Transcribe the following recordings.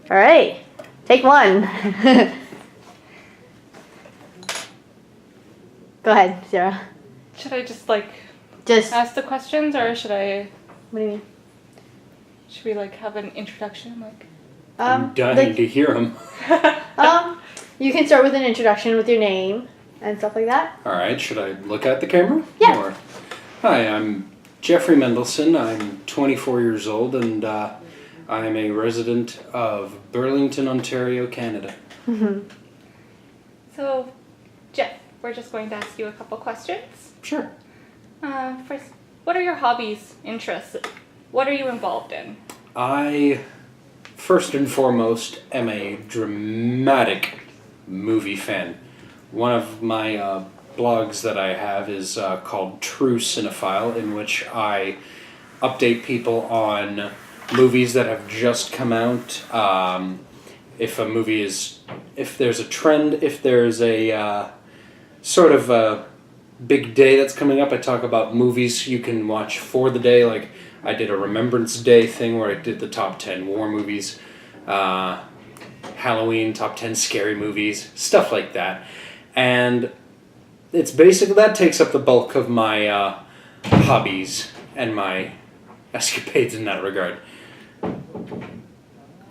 All right, take one. Go ahead, Sarah. Should I just Just, ask the questions, or should what do you mean? we have an introduction? I'm dying to hear him. You can start with an introduction with your name and stuff like that. All right, should I look at the camera? Yeah. Or, hi, I'm Jeffrey Mendelson. I'm 24 years old, and I'm a resident of Burlington, Ontario, Canada. So, Jeff, we're just going to ask you a couple questions. Sure. First, what are your hobbies, interests? What are you involved in? I, first and foremost, am a dramatic movie fan. One of my blogs that I have is called True Cinephile, in which I update people on movies that have just come out. If a movie is, if there's a trend, if there's a sort of a big day that's coming up, I talk about movies you can watch for the day. Like I did a Remembrance Day thing where I did the top 10 war movies, Halloween, top 10 scary movies, stuff like that. And it's basically, that takes up the bulk of my hobbies and my escapades in that regard.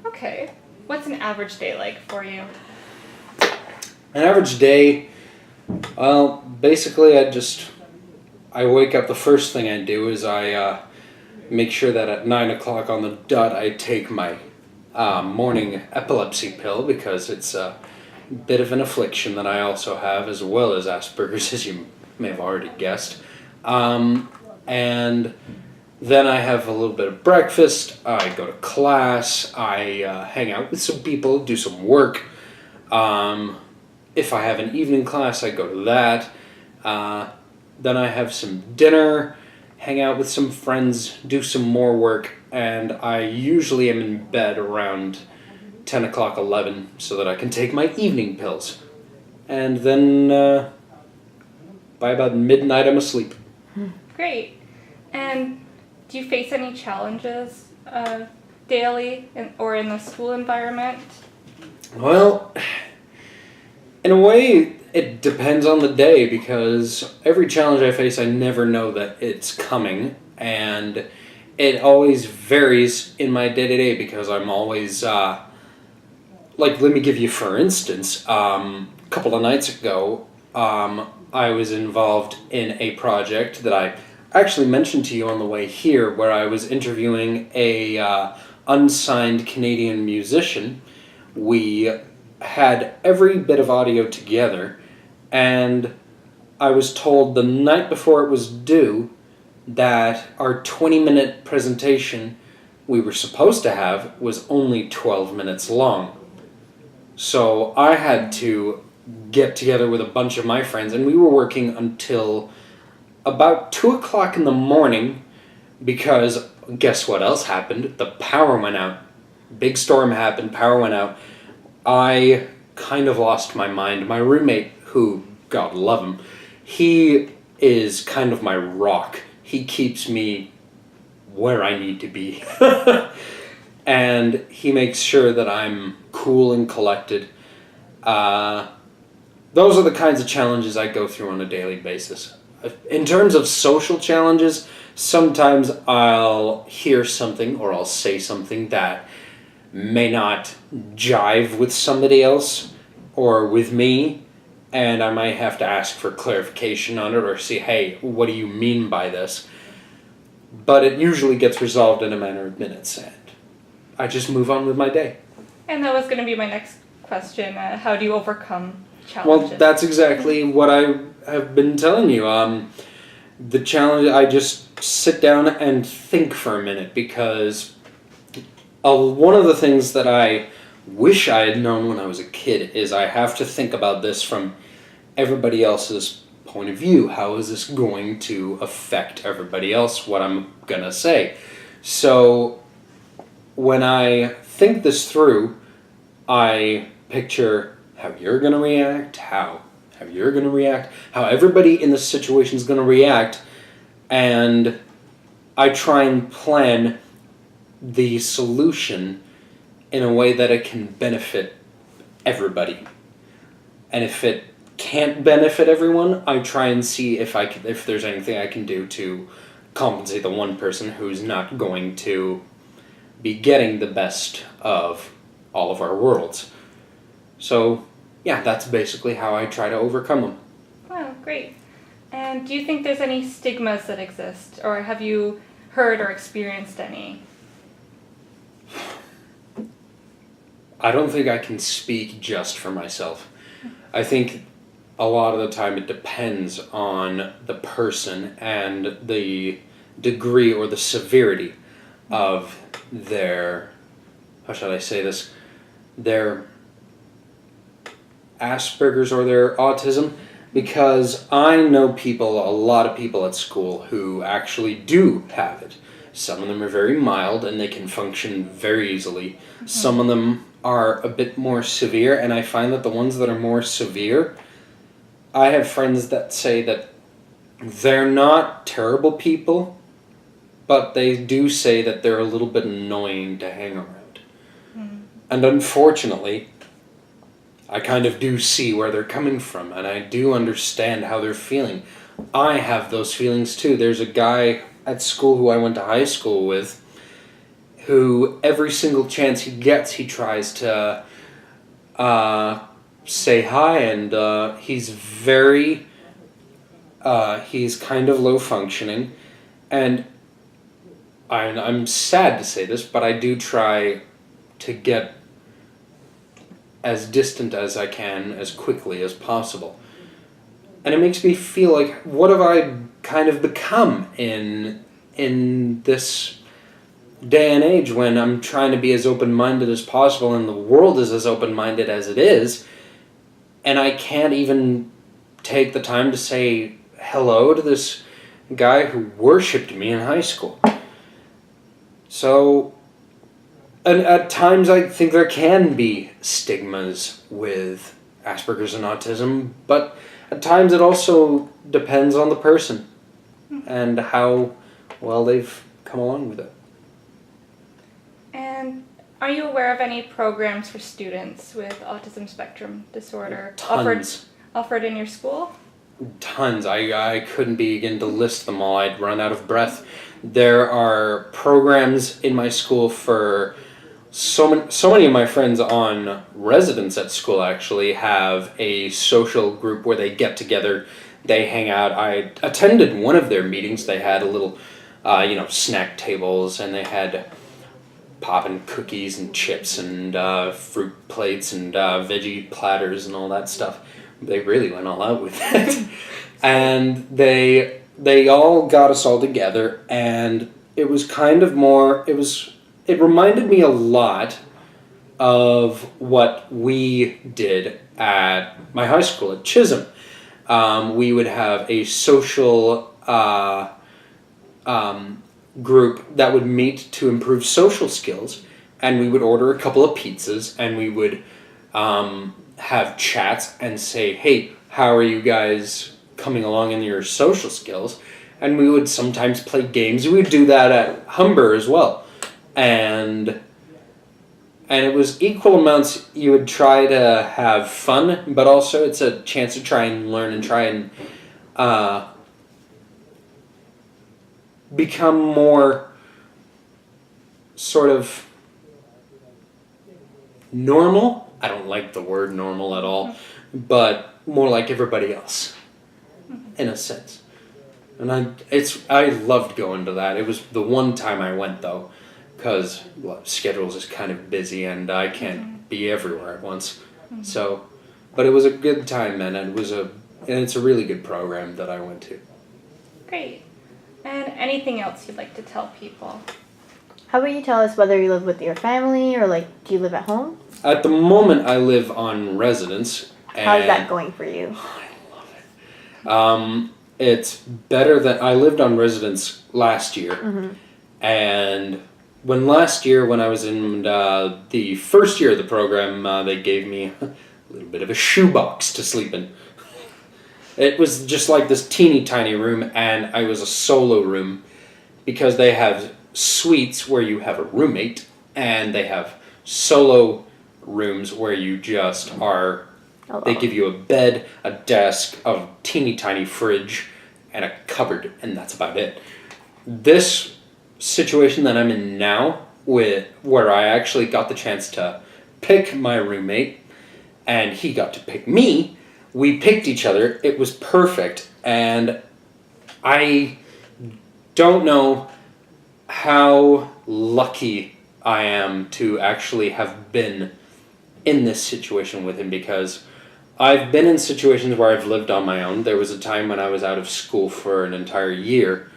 Okay. What's an average day like for you? An average day, well, basically I wake up, the first thing I do is I make sure that at 9 o'clock on the dot I take my morning epilepsy pill, because it's a bit of an affliction that I also have, as well as Asperger's, as you may have already guessed. And then I have a little bit of breakfast, I go to class, I hang out with some people, do some work. If I have an evening class, I go to that. Then I have some dinner, hang out with some friends, do some more work, and I usually am in bed around 10 o'clock, 11, so that I can take my evening pills. And then by about midnight, I'm asleep. Great. And do you face any challenges daily or in the school environment? Well, in a way, it depends on the day, because every challenge I face, I never know that it's coming, and it always varies in my day-to-day, because I'm always, let me give you for instance, a couple of nights ago, I was involved in a project that I actually mentioned to you on the way here, where I was interviewing a unsigned Canadian musician. We had every bit of audio together, and I was told the night before it was due that our 20-minute presentation we were supposed to have was only 12 minutes long. So I had to get together with a bunch of my friends, and we were working until about 2 o'clock in the morning, because guess what else happened? The power went out. Big storm happened, power went out. I kind of lost my mind. My roommate, who, God love him, he is kind of my rock. He keeps me where I need to be. And he makes sure that I'm cool and collected. Those are the kinds of challenges I go through on a daily basis. In terms of social challenges, sometimes I'll hear something or I'll say something that may not jive with somebody else or with me, and I might have to ask for clarification on it or see, hey, what do you mean by this? But it usually gets resolved in a matter of minutes, and I just move on with my day. And that was going to be my next question. How do you overcome challenges? Well, that's exactly what I have been telling you. The challenge, I just sit down and think for a minute, because one of the things that I wish I had known when I was a kid is I have to think about this from everybody else's point of view. How is this going to affect everybody else, what I'm going to say? So when I think this through, I picture how you're going to react, how you're going to react, how everybody in this situation is going to react, and I try and plan the solution in a way that it can benefit everybody. And if it can't benefit everyone, I try and see if there's anything I can do to compensate the one person who's not going to be getting the best of all of our worlds. So, yeah, that's basically how I try to overcome them. Wow, great. And do you think there's any stigmas that exist, or have you heard or experienced any? I don't think I can speak just for myself. I think a lot of the time it depends on the person and the degree or the severity of their, how should I say this, their Asperger's or their autism, because I know a lot of people at school who actually do have it. Some of them are very mild and they can function very easily. Some of them are a bit more severe, and I find that the ones that are more severe, I have friends that say that they're not terrible people, but they do say that they're a little bit annoying to hang around. And unfortunately, I kind of do see where they're coming from, and I do understand how they're feeling. I have those feelings too. There's a guy at school who I went to high school with who every single chance he gets, he tries to say hi, and he's kind of low functioning, and I'm sad to say this, but I do try to get as distant as I can, as quickly as possible. And it makes me feel like, what have I kind of become in this day and age when I'm trying to be as open-minded as possible and the world is as open-minded as it is, and I can't even take the time to say hello to this guy who worshipped me in high school. So, and at times I think there can be stigmas with Asperger's and autism, but at times it also depends on the person and how well they've come along with it. And are you aware of any programs for students with autism spectrum disorder Tons. offered in your school? Tons. I couldn't begin to list them all. I'd run out of breath. There are programs in my school for so many of my friends on residence at school actually have a social group where they get together, they hang out. I attended one of their meetings. They had a little, snack tables, and they had popping cookies and chips and fruit plates and veggie platters and all that stuff. They really went all out with it. And they all got us all together, and it was kind of more, it reminded me a lot of what we did at my high school at Chisholm. We would have a social group that would meet to improve social skills, and we would order a couple of pizzas, and we would have chats and say, hey, how are you guys coming along in your social skills? And we would sometimes play games. We would do that at Humber as well. And it was equal amounts. You would try to have fun, but also it's a chance to try and learn and try and become more sort of normal. I don't like the word normal at all, but more like everybody else, in a sense. And I loved going to that. It was the one time I went though, because schedules is kind of busy and I can't be everywhere at once. So, but it was a good time, and it's a really good program that I went to. Great. And anything else you'd like to tell people? How about you tell us whether you live with your family or do you live at home? At the moment, I live on residence. How's that going for you? I love it. It's better than I lived on residence last year, and when I was in the first year of the program, they gave me a little bit of a shoebox to sleep in. It was just like this teeny tiny room, and I was a solo room because they have suites where you have a roommate, and they have solo rooms where you just are. They give you a bed, a desk, a teeny tiny fridge, and a cupboard, and that's about it. This situation that I'm in now, where I actually got the chance to pick my roommate, and he got to pick me, we picked each other. It was perfect, and I don't know how lucky I am to actually have been in this situation with him, because I've been in situations where I've lived on my own. There was a time when I was out of school for an entire year,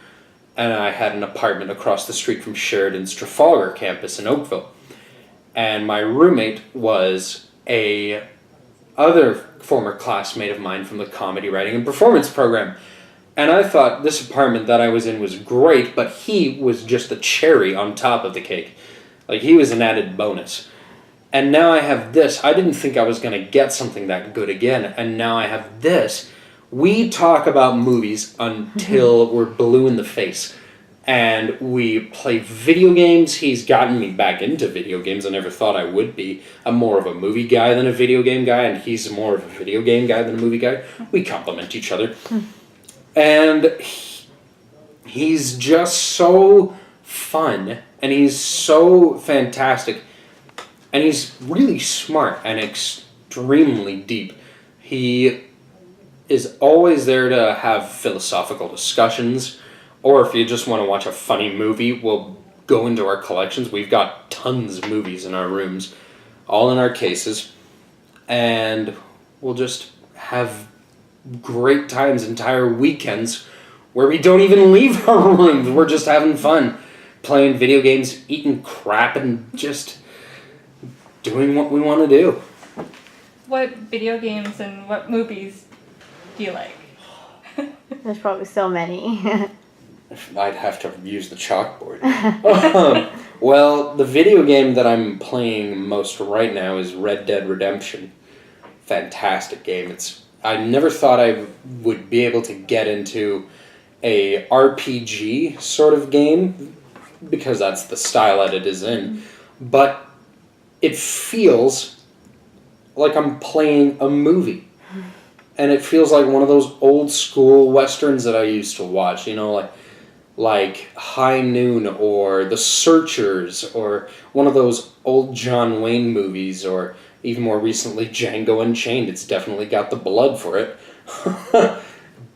and I had an apartment across the street from Sheridan's Trafalgar campus in Oakville. And my roommate was a other former classmate of mine from the comedy writing and performance program. And I thought this apartment that I was in was great, but he was just the cherry on top of the cake. Like, he was an added bonus. And now I have this. I didn't think I was going to get something that good again. And now I have this. We talk about movies until we're blue in the face. And we play video games. He's gotten me back into video games. I never thought I would be. I'm more of a movie guy than a video game guy. And he's more of a video game guy than a movie guy. We complement each other. And he's just so fun. And he's so fantastic. And he's really smart and extremely deep. He is always there to have philosophical discussions, or if you just want to watch a funny movie, we'll go into our collections. We've got tons of movies in our rooms, all in our cases, and we'll just have great times, entire weekends, where we don't even leave our rooms. We're just having fun, playing video games, eating crap, and just doing what we want to do. What video games and what movies do you like? There's probably so many. I'd have to use the chalkboard. Well, the video game that I'm playing most right now is Red Dead Redemption. Fantastic game. I never thought I would be able to get into a RPG sort of game, because that's the style that it is in. But it feels like I'm playing a movie. And it feels like one of those old school westerns that I used to watch, like High Noon or The Searchers, or one of those old John Wayne movies, or even more recently Django Unchained. It's definitely got the blood for it.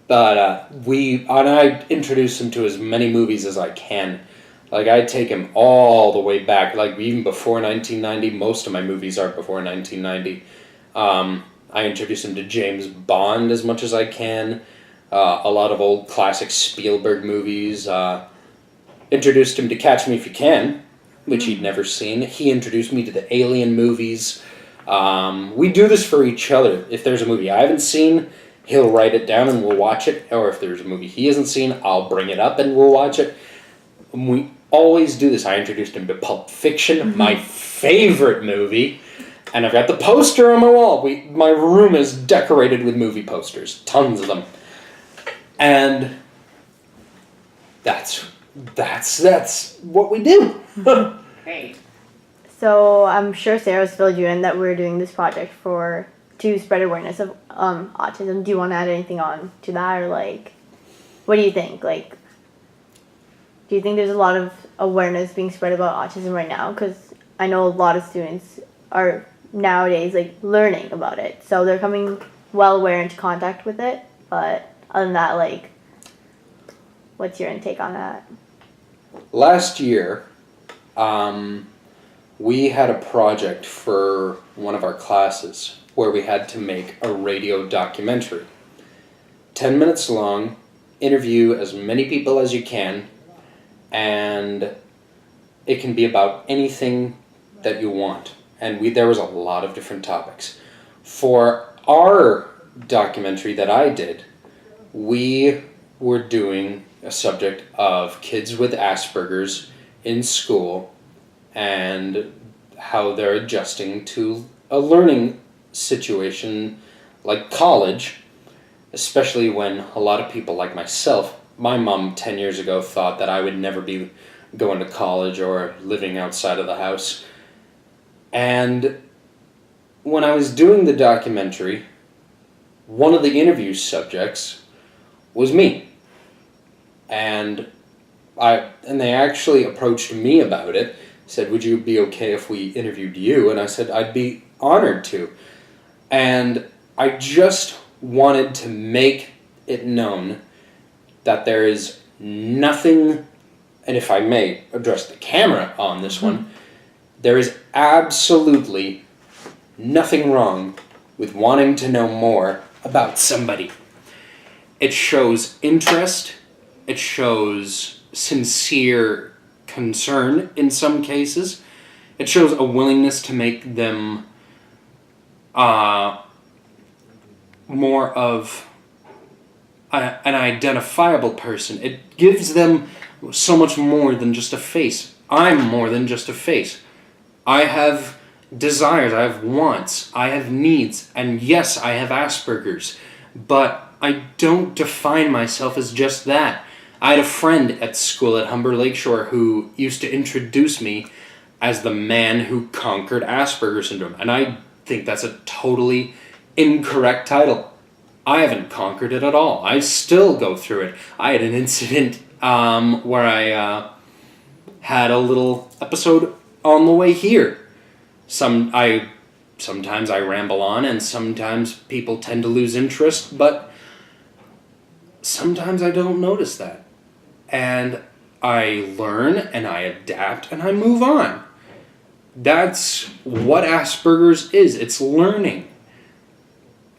But I introduce him to as many movies as I can. Like, I take him all the way back, like even before 1990. Most of my movies are before 1990. I introduce him to James Bond as much as I can. A lot of old classic Spielberg movies. Introduced him to Catch Me If You Can, which he'd never seen. He introduced me to the Alien movies. We do this for each other. If there's a movie I haven't seen, he'll write it down and we'll watch it. Or if there's a movie he hasn't seen, I'll bring it up and we'll watch it. We always do this. I introduced him to Pulp Fiction, my favorite movie. And I've got the poster on my wall. My room is decorated with movie posters. Tons of them. And that's what we do. Great. So I'm sure Sarah's filled you in that we're doing this project to spread awareness of autism. Do you want to add anything on to that, or what do you think? Do you think there's a lot of awareness being spread about autism right now? Because I know a lot of students are nowadays learning about it, so they're coming well aware into contact with it. But other than that, what's your intake on that? Last year, we had a project for one of our classes where we had to make a radio documentary. 10 minutes long, interview as many people as you can, and it can be about anything that you want. And there was a lot of different topics. For our documentary that I did, we were doing a subject of kids with Asperger's in school and how they're adjusting to a learning situation like college, especially when a lot of people like myself, my mom 10 years ago thought that I would never be going to college or living outside of the house. And when I was doing the documentary, one of the interview subjects was me. And they actually approached me about it, said, would you be okay if we interviewed you? And I said, I'd be honored to. And I just wanted to make it known that there is nothing, and if I may address the camera on this one, there is absolutely nothing wrong with wanting to know more about somebody. It shows interest, it shows sincere concern in some cases, it shows a willingness to make them more of an identifiable person. It gives them so much more than just a face. I'm more than just a face. I have desires, I have wants, I have needs, and yes, I have Asperger's, but I don't define myself as just that. I had a friend at school at Humber Lakeshore who used to introduce me as the man who conquered Asperger's syndrome, and I think that's a totally incorrect title. I haven't conquered it at all. I still go through it. I had an incident where I had a little episode on the way here. Sometimes I ramble on, and sometimes people tend to lose interest, but sometimes I don't notice that. And I learn, and I adapt, and I move on. That's what Asperger's is. It's learning.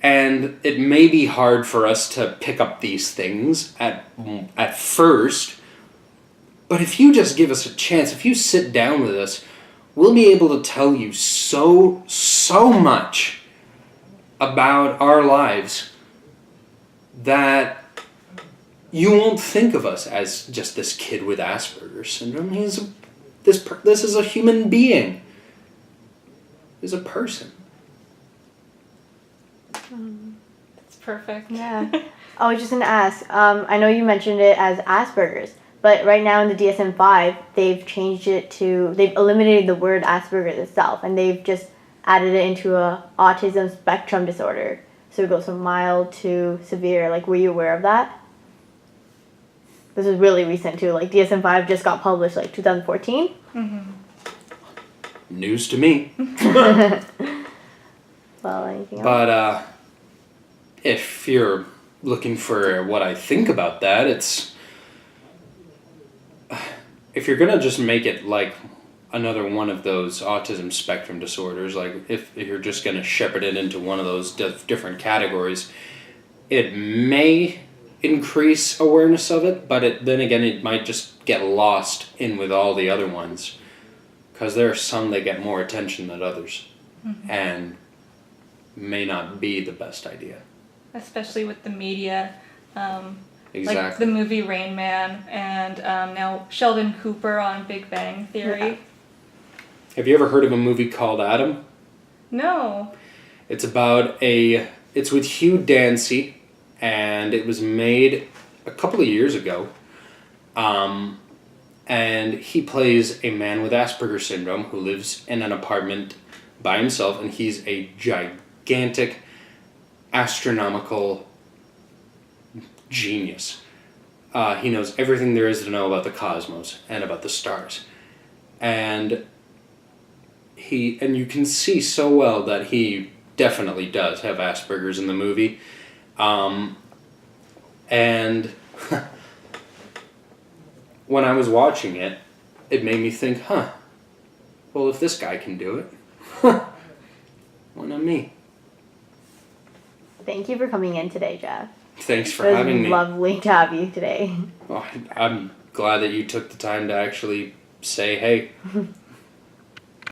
And it may be hard for us to pick up these things at first, but if you just give us a chance, if you sit down with us, we'll be able to tell you so much about our lives that you won't think of us as just this kid with Asperger's syndrome. This is a human being. He's a person. That's perfect. Yeah. I was just going to ask, I know you mentioned it as Asperger's, but right now in the DSM-5, they've changed it to, they've eliminated the word Asperger's itself, and they've just added it into a autism spectrum disorder. So it goes from mild to severe. Like, were you aware of that? This is really recent too. Like, DSM-5 just got published, like, 2014. Mm-hmm. News to me. Well, anything else? But if you're looking for what I think about that, it's... if you're gonna just make it like another one of those autism spectrum disorders, like if you're just gonna shepherd it into one of those different categories, it may increase awareness of it, but then again, it might just get lost in with all the other ones, because there are some that get more attention than others, and may not be the best idea. Especially with the media. Exactly. Like the movie Rain Man, and now Sheldon Cooper on Big Bang Theory. Yeah. Have you ever heard of a movie called Adam? No. It's with Hugh Dancy, and it was made a couple of years ago. And he plays a man with Asperger's syndrome who lives in an apartment by himself, and he's a gigantic, astronomical genius. He knows everything there is to know about the cosmos and about the stars. And you can see so well that he definitely does have Asperger's in the movie. And when I was watching it, it made me think, well, if this guy can do it, why not me? Thank you for coming in today, Jeff. Thanks for It was having me. lovely to have you today. Oh, I'm glad that you took the time to actually say, hey,